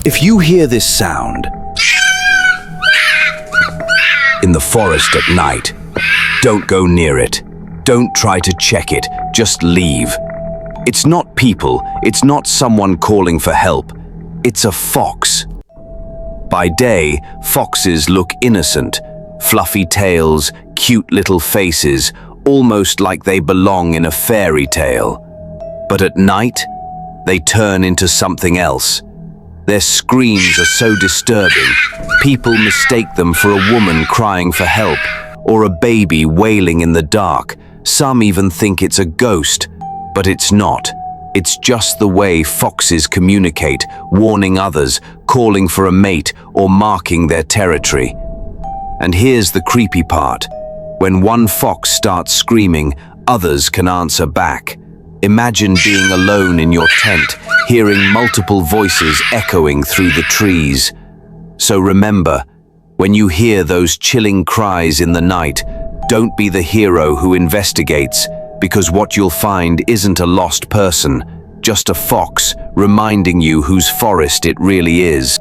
If you hear this sound in the forest at night, don't go near it. Don't try to check it, just leave. It's not people, it's not someone calling for help. It's a fox. By day, foxes look innocent. Fluffy tails, cute little faces, almost like they belong in a fairy tale. But at night, they turn into something else. Their screams are so disturbing, people mistake them for a woman crying for help, or a baby wailing in the dark. Some even think it's a ghost, but it's not. It's just the way foxes communicate, warning others, calling for a mate, or marking their territory. And here's the creepy part. When one fox starts screaming, others can answer back. Imagine being alone in your tent, hearing multiple voices echoing through the trees. So remember, when you hear those chilling cries in the night, don't be the hero who investigates, because what you'll find isn't a lost person, just a fox reminding you whose forest it really is.